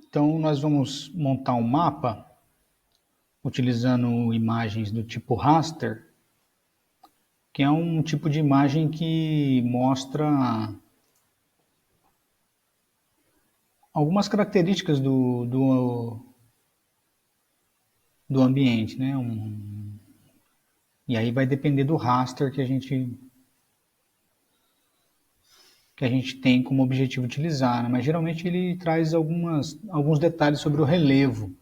Então, nós vamos montar um mapa utilizando imagens do tipo raster, que é um tipo de imagem que mostra algumas características do ambiente, né? E aí vai depender do raster que a gente tem como objetivo utilizar, né? Mas geralmente ele traz alguns detalhes sobre o relevo.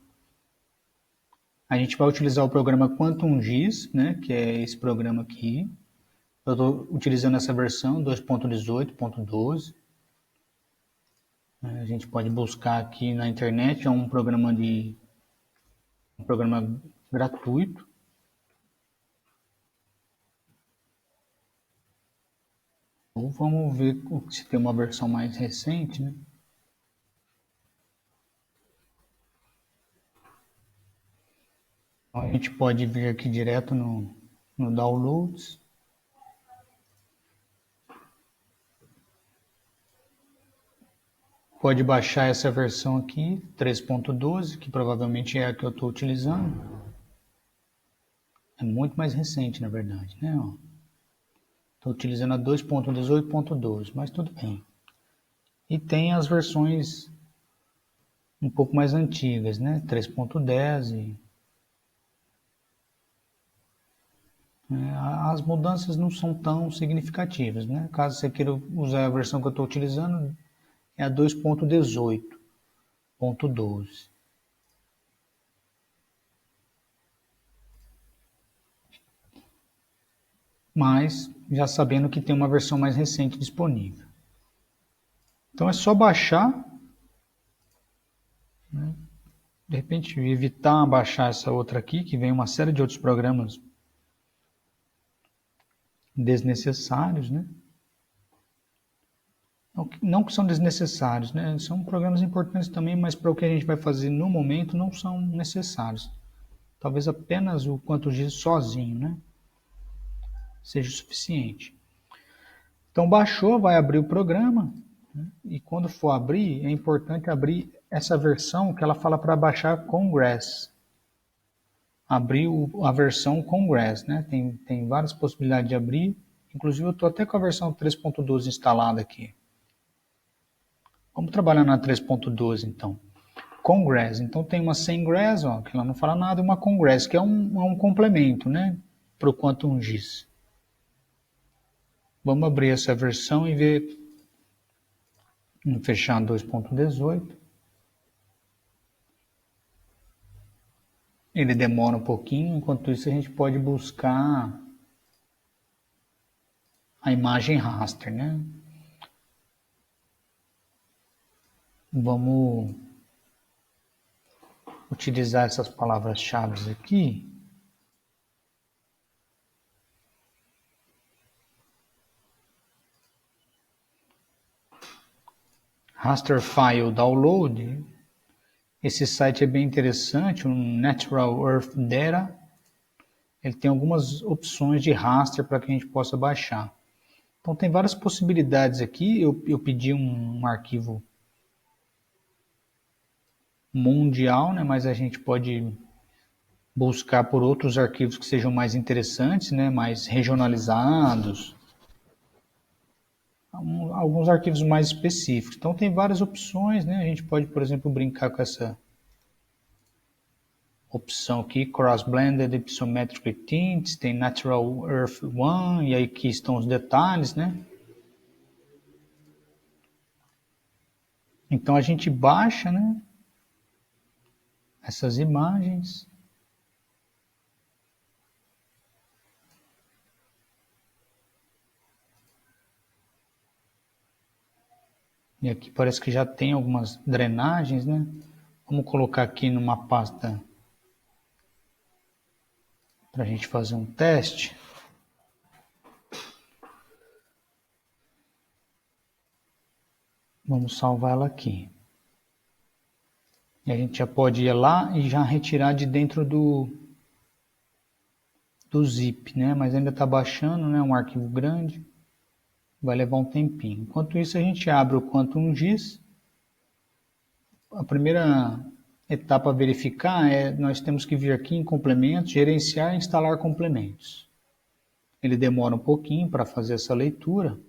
A gente vai utilizar o programa QuantumGIS, né? Que é esse programa aqui. Eu estou utilizando essa versão 2.18.12. A gente pode buscar aqui na internet, é um programa gratuito. Ou vamos ver se tem uma versão mais recente, né? A gente pode vir aqui direto no Downloads. Pode baixar essa versão aqui, 3.12, que provavelmente é a que eu estou utilizando. É muito mais recente, na verdade, né? Estou utilizando a 2.18.12, mas tudo bem. E tem as versões um pouco mais antigas, né? 3.10 as mudanças não são tão significativas, né? Caso você queira usar a versão que eu estou utilizando, é a 2.18.12. Mas já sabendo que tem uma versão mais recente disponível. Então é só baixar, né? De repente evitar baixar essa outra aqui, que vem uma série de outros programas desnecessários, né? Não que são desnecessários, né? São programas importantes também, mas para o que a gente vai fazer no momento não são necessários. Talvez apenas o QuantumGIS sozinho, né? Seja o suficiente. Então baixou, vai abrir o programa, né? E quando for abrir, é importante abrir essa versão que ela fala para baixar Congress. Abrir a versão Congress, né? Tem várias possibilidades de abrir, inclusive eu estou até com a versão 3.12 instalada aqui. Vamos trabalhar na 3.12 então. Congress, então tem uma sem Grass, ó, que ela não fala nada, e uma Congress, que é um complemento, né? Para o QuantumGIS. Vamos abrir essa versão e ver, fechar 2.18. Ele demora um pouquinho, enquanto isso a gente pode buscar a imagem raster, né? Vamos utilizar essas palavras-chave aqui. Raster File Download. Esse site é bem interessante, o Natural Earth Data. Ele tem algumas opções de raster para que a gente possa baixar. Então tem várias possibilidades aqui. Eu pedi um arquivo mundial, né? Mas a gente pode buscar por outros arquivos que sejam mais interessantes, né? Mais regionalizados. Alguns arquivos mais específicos. Então tem várias opções, né? A gente pode, por exemplo, brincar com essa opção aqui, Cross-Blended Isometric Tints, tem Natural Earth One, e aí aqui estão os detalhes, né? Então a gente baixa, né? Essas imagens. E aqui parece que já tem algumas drenagens, né? Vamos colocar aqui numa pasta para a gente fazer um teste. Vamos salvar ela aqui. E a gente já pode ir lá e já retirar de dentro do zip, né? Mas ainda está baixando, né? Um arquivo grande. Vai levar um tempinho. Enquanto isso, a gente abre o QuantumGIS. a primeira etapa a verificar é, nós temos que vir aqui em complementos, gerenciar e instalar complementos. Ele demora um pouquinho para fazer essa leitura.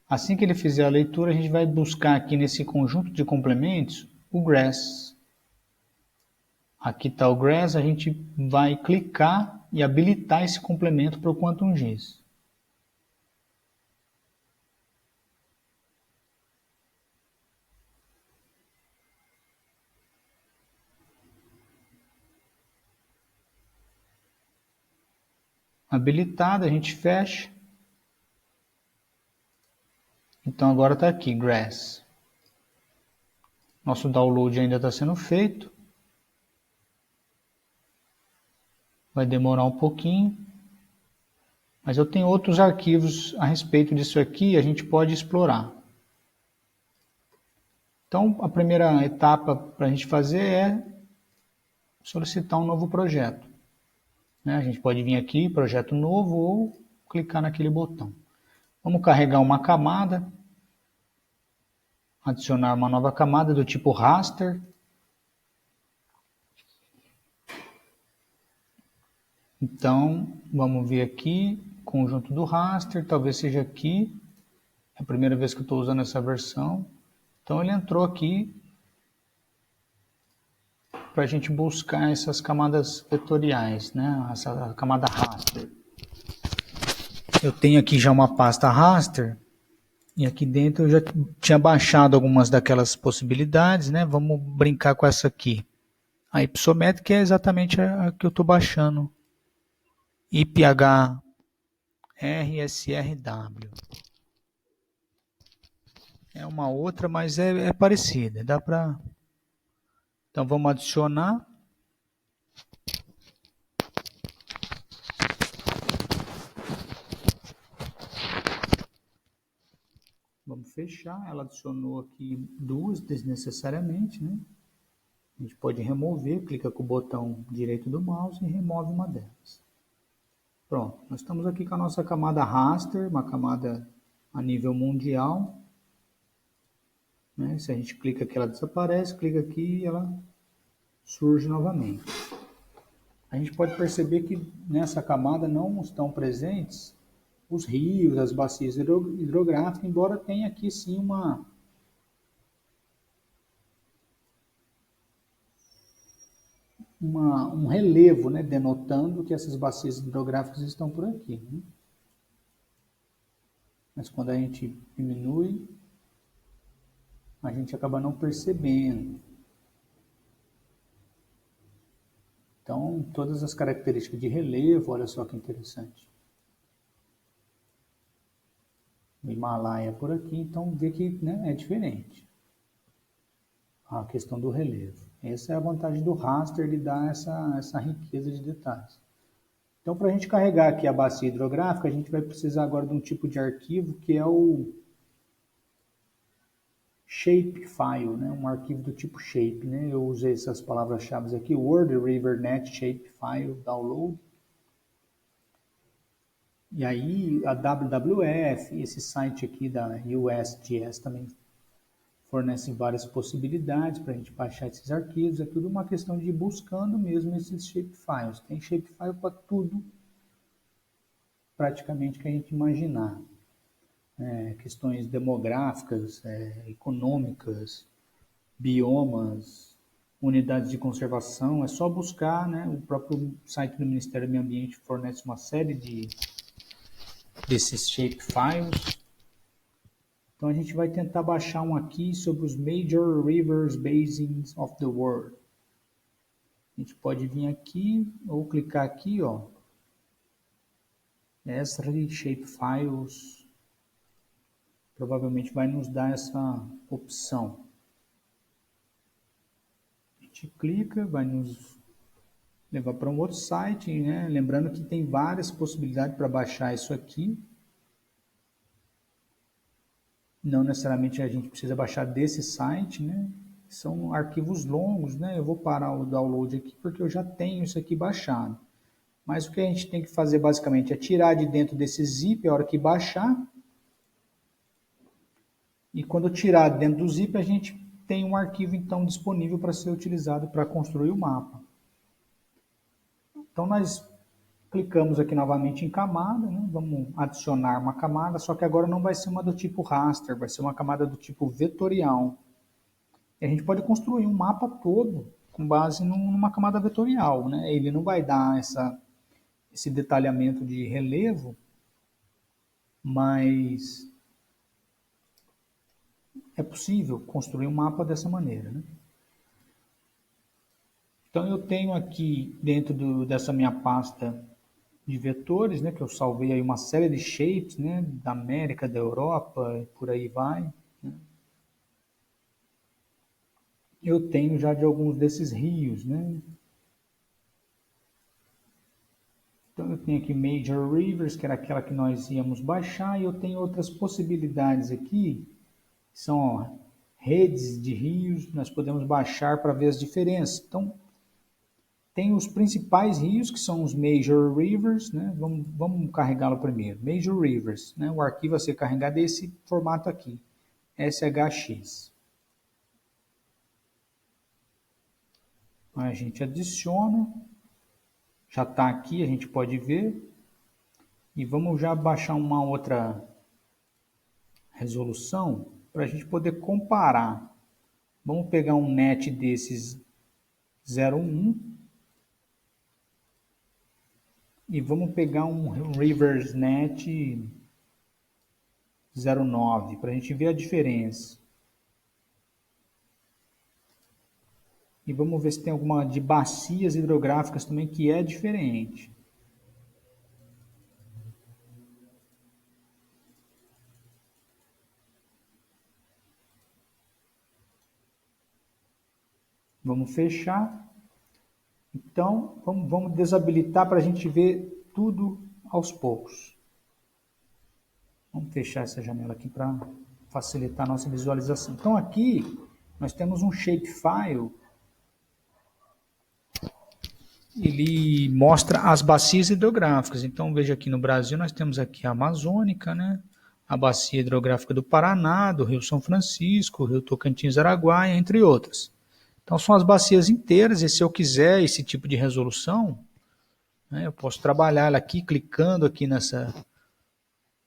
Assim que ele fizer a leitura, a gente vai buscar aqui nesse conjunto de complementos o Grass. Aqui está o Grass, a gente vai clicar e habilitar esse complemento para o Quantum GIS. Habilitado, a gente fecha. Então agora está aqui, Grass. Nosso download ainda está sendo feito. Vai demorar um pouquinho. Mas eu tenho outros arquivos a respeito disso aqui, a gente pode explorar. Então a primeira etapa para a gente fazer é solicitar um novo projeto. A gente pode vir aqui, projeto novo, ou clicar naquele botão. Vamos carregar uma camada, adicionar uma nova camada do tipo raster. Então, vamos ver aqui, conjunto do raster, talvez seja aqui. É a primeira vez que eu estou usando essa versão. Então, ele entrou aqui para a gente buscar essas camadas vetoriais, né? Essa camada raster. Eu tenho aqui já uma pasta raster. E aqui dentro eu já tinha baixado algumas daquelas possibilidades, né? Vamos brincar com essa aqui. A Ipsometric é exatamente a que eu estou baixando. IPH RSRW. É uma outra, mas é parecida. Dá para. Então vamos adicionar. Vamos fechar. Ela adicionou aqui duas desnecessariamente, né? A gente pode remover, clica com o botão direito do mouse e remove uma delas. Pronto, nós estamos aqui com a nossa camada raster, uma camada a nível mundial. Né? Se a gente clica aqui, ela desaparece, clica aqui e ela surge novamente. A gente pode perceber que nessa camada não estão presentes os rios, as bacias hidrográficas, embora tenha aqui sim um relevo, né, denotando que essas bacias hidrográficas estão por aqui. Né? Mas quando a gente diminui, a gente acaba não percebendo. Então, todas as características de relevo, olha só que interessante. O Himalaia por aqui, então vê que, né, é diferente. A questão do relevo. Essa é a vantagem do raster, ele dá essa riqueza de detalhes. Então, para a gente carregar aqui a bacia hidrográfica, a gente vai precisar agora de um tipo de arquivo que é o shapefile, né? Um arquivo do tipo shape. Né? Eu usei essas palavras-chave aqui, Word River Net Shapefile Download. E aí a WWF, esse site aqui da USGS também fornece várias possibilidades para a gente baixar esses arquivos. É tudo uma questão de ir buscando mesmo esses shapefiles. Tem shapefile para tudo, praticamente, que a gente imaginar. Questões demográficas, econômicas, biomas, unidades de conservação. É só buscar, né? O próprio site do Ministério do Meio Ambiente fornece uma série desses shapefiles. Então a gente vai tentar baixar um aqui sobre os Major Rivers Basins of the World. A gente pode vir aqui ou clicar aqui, ó. Esri Shapefiles. Provavelmente vai nos dar essa opção. A gente clica, vai nos levar para um outro site, né? Lembrando que tem várias possibilidades para baixar isso aqui. Não necessariamente a gente precisa baixar desse site, né? São arquivos longos, né? Eu vou parar o download aqui porque eu já tenho isso aqui baixado. Mas o que a gente tem que fazer basicamente é tirar de dentro desse zip a hora que baixar. E quando tirar dentro do zip, a gente tem um arquivo então disponível para ser utilizado para construir o mapa. Então nós clicamos aqui novamente em camada, né? Vamos adicionar uma camada, só que agora não vai ser uma do tipo raster, vai ser uma camada do tipo vetorial. E a gente pode construir um mapa todo com base numa camada vetorial, né? Ele não vai dar esse detalhamento de relevo, mas é possível construir um mapa dessa maneira, né? Então eu tenho aqui dentro dessa minha pasta de vetores, né, que eu salvei aí uma série de shapes, né, da América, da Europa, e por aí vai. Né? Eu tenho já de alguns desses rios, né? Então eu tenho aqui Major Rivers, que era aquela que nós íamos baixar, e eu tenho outras possibilidades aqui, que são ó, redes de rios, nós podemos baixar para ver as diferenças. Então, tem os principais rios, que são os Major Rivers, né? Vamos carregá-lo primeiro. Major Rivers, né? O arquivo a ser carregado é esse formato aqui, SHX. A gente adiciona, já está aqui, a gente pode ver. E vamos já baixar uma outra resolução para a gente poder comparar. Vamos pegar um net desses 01 e vamos pegar um RiversNet 09 para a gente ver a diferença. E vamos ver se tem alguma de bacias hidrográficas também que é diferente. Vamos fechar. Então, vamos desabilitar para a gente ver tudo aos poucos. Vamos fechar essa janela aqui para facilitar a nossa visualização. Então, aqui nós temos um shapefile. Ele mostra as bacias hidrográficas. Então, veja aqui no Brasil, nós temos aqui a Amazônica, né? A bacia hidrográfica do Paraná, do Rio São Francisco, Rio Tocantins-Araguaia, entre outras. Então, são as bacias inteiras, e se eu quiser esse tipo de resolução, né, eu posso trabalhar ela aqui, clicando aqui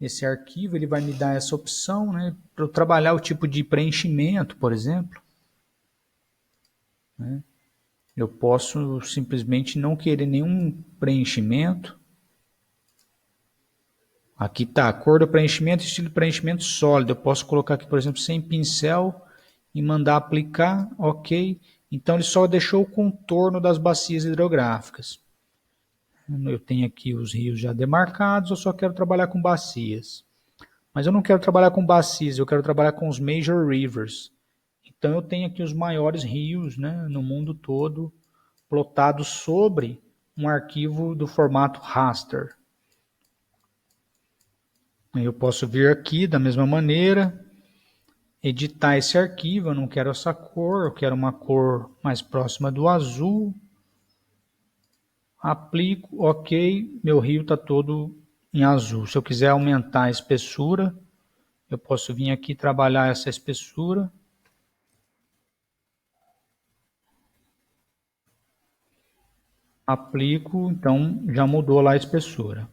nesse arquivo, ele vai me dar essa opção, né, para eu trabalhar o tipo de preenchimento, por exemplo. Né. Eu posso simplesmente não querer nenhum preenchimento. Aqui está, cor do preenchimento, estilo de preenchimento sólido. Eu posso colocar aqui, por exemplo, sem pincel e mandar aplicar, ok. Então ele só deixou o contorno das bacias hidrográficas. Eu tenho aqui os rios já demarcados, eu só quero trabalhar com bacias. Mas eu não quero trabalhar com bacias, eu quero trabalhar com os major rivers. Então eu tenho aqui os maiores rios, né, no mundo todo, plotados sobre um arquivo do formato raster. Eu posso vir aqui da mesma maneira, editar esse arquivo, eu não quero essa cor, eu quero uma cor mais próxima do azul. Aplico, ok, meu rio está todo em azul. Se eu quiser aumentar a espessura, eu posso vir aqui trabalhar essa espessura. Aplico, então já mudou lá a espessura.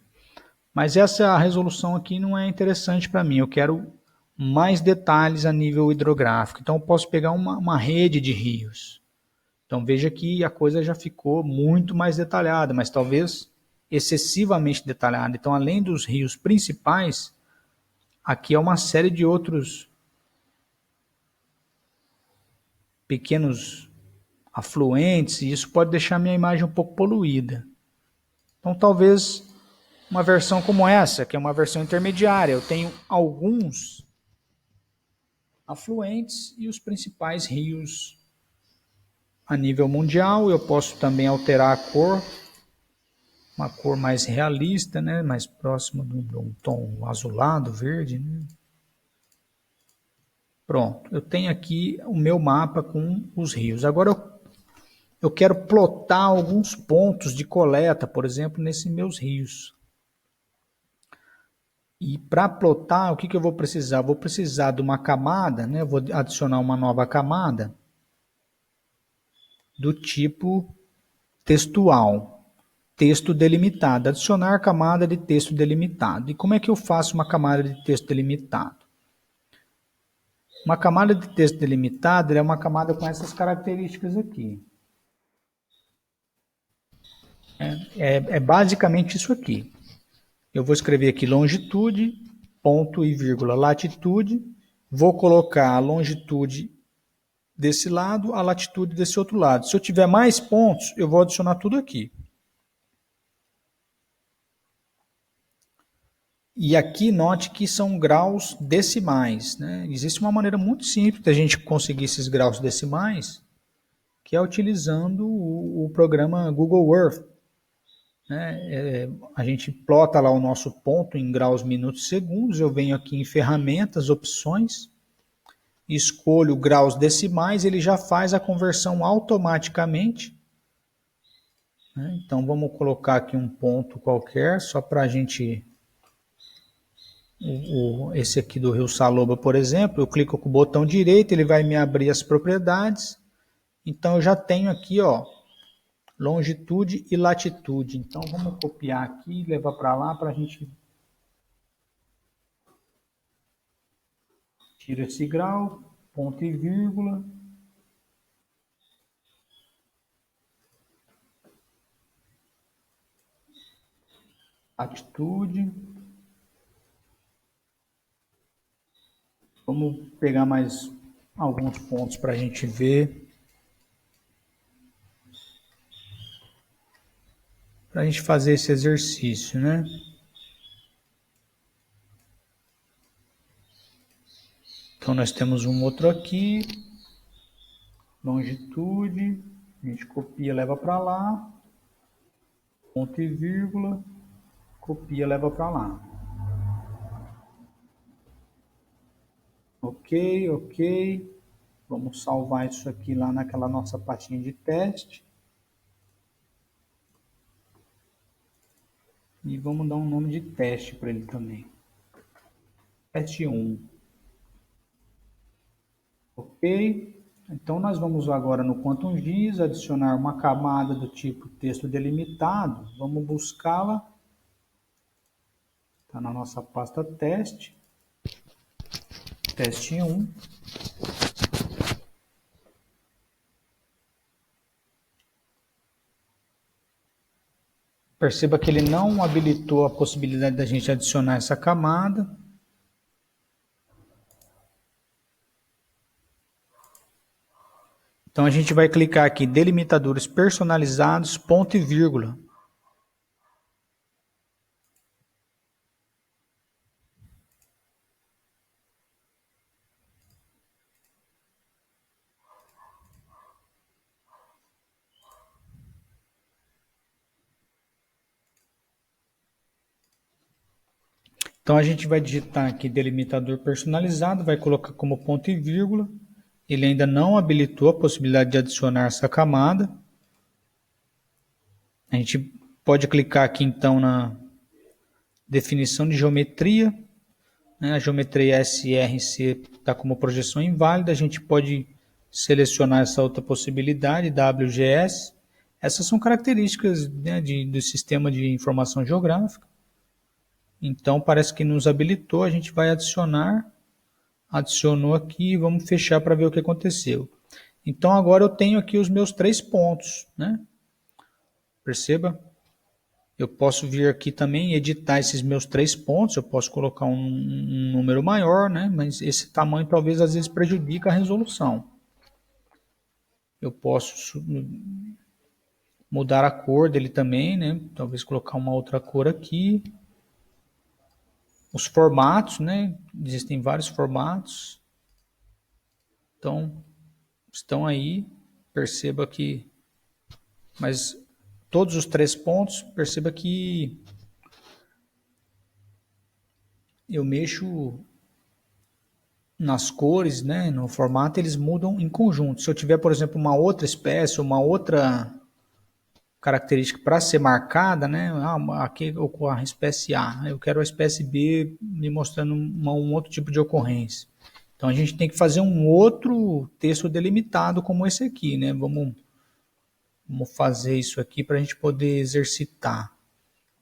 Mas essa resolução aqui não é interessante para mim, eu quero mais detalhes a nível hidrográfico. Então eu posso pegar uma rede de rios. Então veja que a coisa já ficou muito mais detalhada, mas talvez excessivamente detalhada. Então além dos rios principais, aqui é uma série de outros pequenos afluentes, e isso pode deixar minha imagem um pouco poluída. Então talvez uma versão como essa, que é uma versão intermediária, eu tenho alguns afluentes e os principais rios a nível mundial. Eu posso também alterar a cor, uma cor mais realista, né? Mais próxima de um tom azulado, verde. Né? Pronto, eu tenho aqui o meu mapa com os rios. Agora eu quero plotar alguns pontos de coleta, por exemplo, nesses meus rios. E para plotar, o que eu vou precisar? Vou precisar de uma camada, né? Vou adicionar uma nova camada do tipo textual, texto delimitado, adicionar camada de texto delimitado. E como é que eu faço uma camada de texto delimitado? Uma camada de texto delimitado é uma camada com essas características aqui. É basicamente isso aqui. Eu vou escrever aqui longitude, ponto e vírgula, latitude. Vou colocar a longitude desse lado, a latitude desse outro lado. Se eu tiver mais pontos, eu vou adicionar tudo aqui. E aqui note que são graus decimais, né? Existe uma maneira muito simples da gente conseguir esses graus decimais, que é utilizando o programa Google Earth. Né? A gente plota lá o nosso ponto em graus, minutos, segundos. Eu venho aqui em ferramentas, opções, escolho graus decimais, ele já faz a conversão automaticamente. Né? Então vamos colocar aqui um ponto qualquer, só para a gente... esse aqui do Rio Saloba, por exemplo, eu clico com o botão direito, ele vai me abrir as propriedades. Então eu já tenho aqui, ó, longitude e latitude. Então vamos copiar aqui e levar para lá para a gente... Tira esse grau, ponto e vírgula. Latitude. Vamos pegar mais alguns pontos para a gente ver. Para a gente fazer esse exercício, né? Então nós temos um outro aqui. Longitude. A gente copia, leva para lá. Ponto e vírgula. Copia, leva para lá. Ok, ok. Vamos salvar isso aqui lá naquela nossa pastinha de teste. E vamos dar um nome de teste para ele também. Teste 1. Ok. Então nós vamos agora no Quantum GIS adicionar uma camada do tipo texto delimitado. Vamos buscá-la. Está na nossa pasta teste. Teste 1. Perceba que ele não habilitou a possibilidade da gente adicionar essa camada. Então a gente vai clicar aqui, delimitadores personalizados, ponto e vírgula. Então a gente vai digitar aqui delimitador personalizado, vai colocar como ponto e vírgula. Ele ainda não habilitou a possibilidade de adicionar essa camada. A gente pode clicar aqui então na definição de geometria. A geometria SRC está como projeção inválida. A gente pode selecionar essa outra possibilidade, WGS. Essas são características, né, do sistema de informação geográfica. Então parece que nos habilitou, a gente vai adicionar. Adicionou aqui, vamos fechar para ver o que aconteceu. Então agora eu tenho aqui os meus 3 pontos, né? Perceba? Eu posso vir aqui também e editar esses meus 3 pontos, eu posso colocar um número maior, né? Mas esse tamanho talvez às vezes prejudique a resolução. Eu posso mudar a cor dele também, né? Talvez colocar uma outra cor aqui. Os formatos, né? Existem vários formatos. Então, estão aí. Perceba que... Mas todos os 3 pontos, perceba que eu mexo nas cores, né, no formato, eles mudam em conjunto. Se eu tiver, por exemplo, uma outra espécie, uma outra característica para ser marcada, né, aqui ocorre a espécie A, eu quero a espécie B me mostrando um outro tipo de ocorrência. Então a gente tem que fazer um outro texto delimitado como esse aqui, né? Vamos fazer isso aqui para a gente poder exercitar.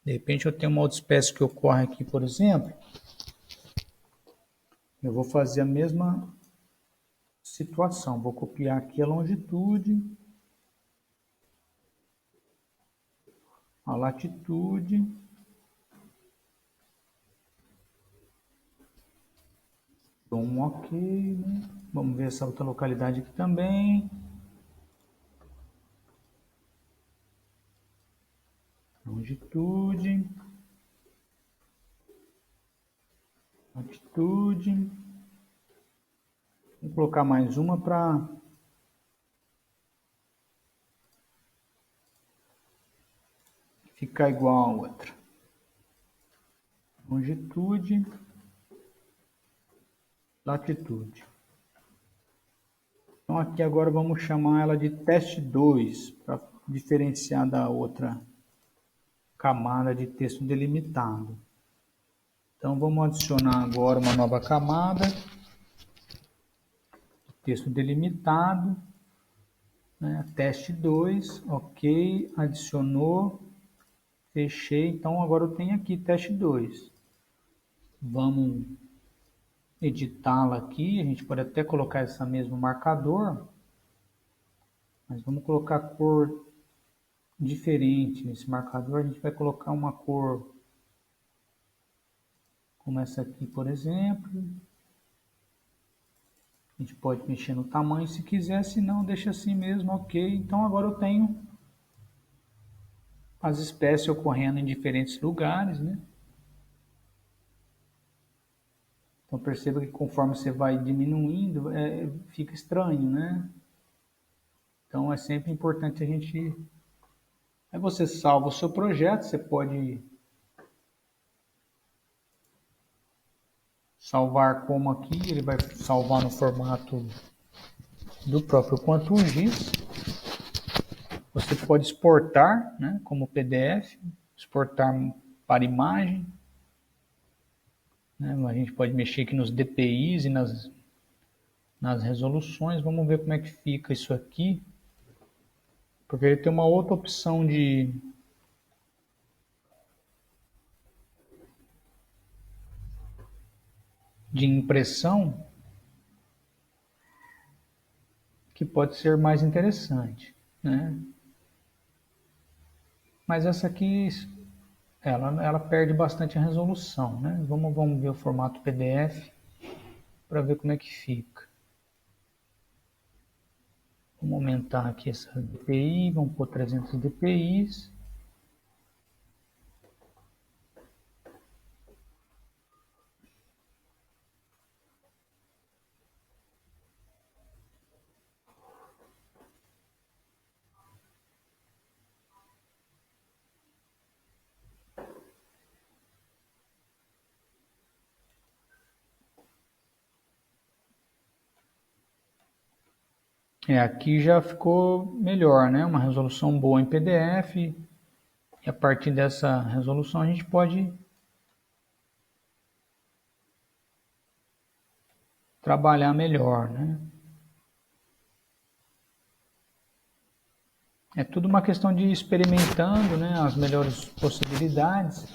De repente eu tenho uma outra espécie que ocorre aqui, por exemplo. Eu vou fazer a mesma situação. Vou copiar aqui a longitude, a latitude. Dou um OK, né? Vamos ver essa outra localidade aqui também. Longitude, latitude. Vou colocar mais uma para ficar igual a outra. Longitude, latitude. Então aqui agora vamos chamar ela de teste 2, para diferenciar da outra camada de texto delimitado. Então vamos adicionar agora uma nova camada, texto delimitado, né? Teste 2, OK, adicionou, fechei, então agora eu tenho aqui teste 2. Vamos editá-la aqui, a gente pode até colocar esse mesmo marcador, mas vamos colocar cor diferente nesse marcador. A gente vai colocar uma cor como essa aqui, por exemplo. A gente pode mexer no tamanho se quiser, se não, deixa assim mesmo, OK. Então agora eu tenho as espécies ocorrendo em diferentes lugares, né? Então perceba que conforme você vai diminuindo, fica estranho, né? Então é sempre importante a gente... Aí você salva o seu projeto, você pode salvar como aqui, ele vai salvar no formato do próprio QuantumGIS. Você pode exportar, né, como PDF, exportar para imagem. Né, a gente pode mexer aqui nos DPIs e nas resoluções. Vamos ver como é que fica isso aqui. Porque ele tem uma outra opção de impressão que pode ser mais interessante, né? Mas essa aqui, ela perde bastante a resolução, né? Vamos ver o formato PDF para ver como é que fica. Vamos aumentar aqui essa DPI, vamos pôr 300 DPIs. Aqui já ficou melhor, né? Uma resolução boa em PDF. E a partir dessa resolução a gente pode trabalhar melhor, né? É tudo uma questão de ir experimentando, né, as melhores possibilidades.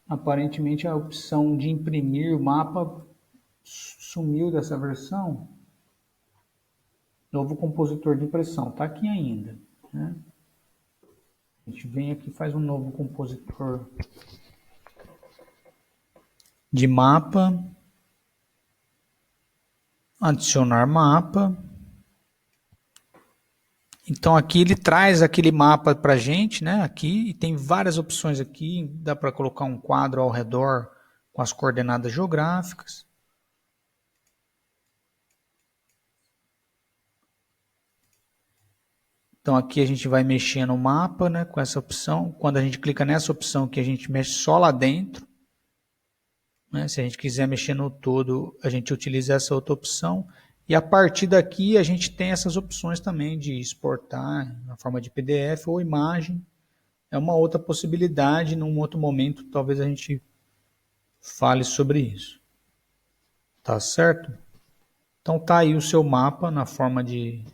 Aparentemente a opção de imprimir o mapa sumiu dessa versão. Novo compositor de impressão, está aqui ainda, né? A gente vem aqui e faz um novo compositor de mapa. Adicionar mapa. Então aqui ele traz aquele mapa para a gente, né? Aqui, e tem várias opções aqui. Dá para colocar um quadro ao redor com as coordenadas geográficas. Então aqui a gente vai mexer no mapa, né, com essa opção. Quando a gente clica nessa opção aqui, a gente mexe só lá dentro. Né? Se a gente quiser mexer no todo, a gente utiliza essa outra opção. E a partir daqui a gente tem essas opções também de exportar na forma de PDF ou imagem. É uma outra possibilidade, num outro momento talvez a gente fale sobre isso. Tá certo? Então tá aí o seu mapa na forma de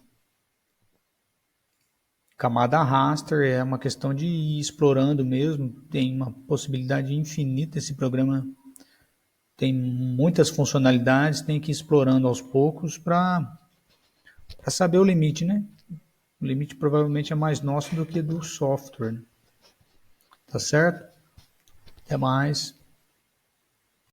camada raster, é uma questão de ir explorando mesmo, tem uma possibilidade infinita, esse programa tem muitas funcionalidades, tem que ir explorando aos poucos para saber o limite, né? O limite provavelmente é mais nosso do que do software, né? Tá certo? Até mais.